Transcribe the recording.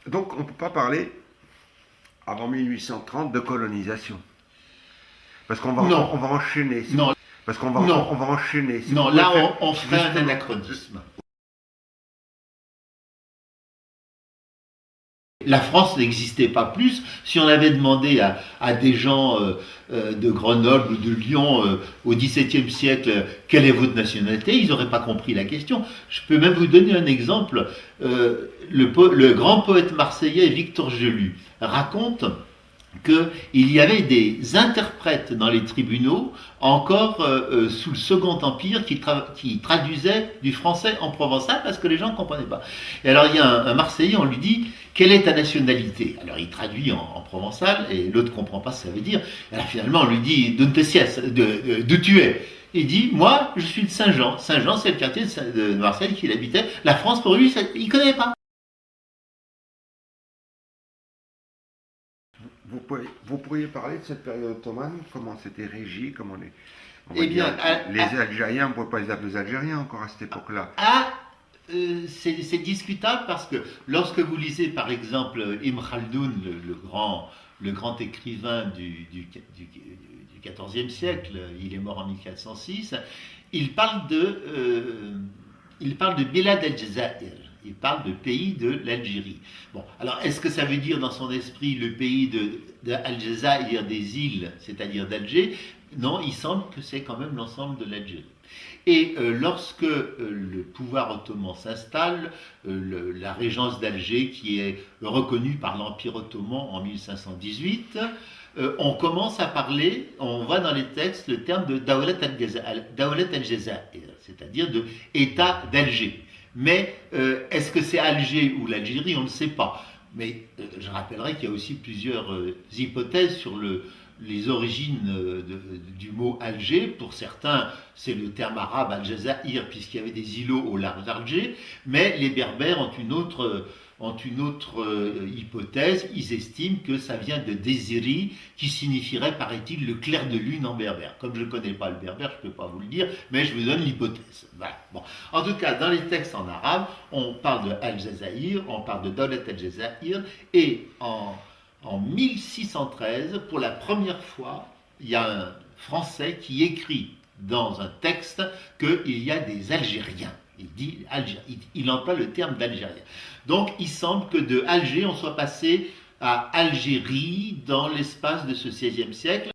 Donc on ne peut pas parler avant 1830 de colonisation. Parce qu'on va, Non, on va enchaîner. non, Parce qu'on va, non, on va enchaîner. Si non, vous pouvez là faire on ferait un justement. anachronisme. La France n'existait pas plus. Si on avait demandé à des gens de Grenoble ou de Lyon au XVIIe siècle quelle est votre nationalité, ils n'auraient pas compris la question. Je peux même vous donner un exemple. Le grand poète marseillais Victor Gelu raconte qu'il y avait des interprètes dans les tribunaux, encore sous le Second Empire, qui traduisaient du français en provençal parce que les gens ne comprenaient pas. Et alors il y a un Marseillais, on lui dit quelle est ta nationalité? Alors il traduit en provençal et l'autre ne comprend pas ce que ça veut dire. Et alors finalement on lui dit d'où tu es? Il dit moi je suis de Saint-Jean. Saint-Jean c'est le quartier de Marseille qu'il habitait. La France pour lui il ne connaît pas. Vous pourriez parler de cette période ottomane, comment c'était régi, comment on va Eh dire, bien, les Algériens, on ne pouvait pas les appeler les Algériens encore à cette époque-là. à c'est discutable parce que lorsque vous lisez par exemple Ibn Khaldoun, le grand écrivain du XIVe siècle, il est mort en 1406, il parle il parle de Bilad el-Jazair, il parle de pays de l'Algérie. Bon, alors est-ce que ça veut dire dans son esprit le pays de Al-Jazair, des îles, c'est-à-dire d'Alger? Non, il semble que c'est quand même l'ensemble de l'Algérie. Et lorsque le pouvoir ottoman s'installe, la régence d'Alger, qui est reconnue par l'Empire ottoman en 1518, on commence à parler, on voit dans les textes le terme de Dawlat al-Jazair, c'est-à-dire de État d'Alger. Mais est-ce que c'est Alger ou l'Algérie? On ne sait pas. Mais je rappellerai qu'il y a aussi plusieurs hypothèses sur les origines du mot Alger. Pour certains, c'est le terme arabe Al-Jazair, puisqu'il y avait des îlots au large d'Alger, mais les Berbères ont une autre hypothèse. Ils estiment que ça vient de Désiri, qui signifierait, paraît-il, le clair de lune en berbère. Comme je ne connais pas le berbère, je ne peux pas vous le dire, mais je vous donne l'hypothèse. Voilà. Bon. En tout cas, dans les textes en arabe, on parle de Al-Jazair, on parle de Dawlat al-Jazair, et en 1613, pour la première fois, il y a un Français qui écrit dans un texte qu'il y a des Algériens. Il emploie le terme d'Algérien. Donc il semble que de Alger, on soit passé à Algérie dans l'espace de ce XVIe siècle.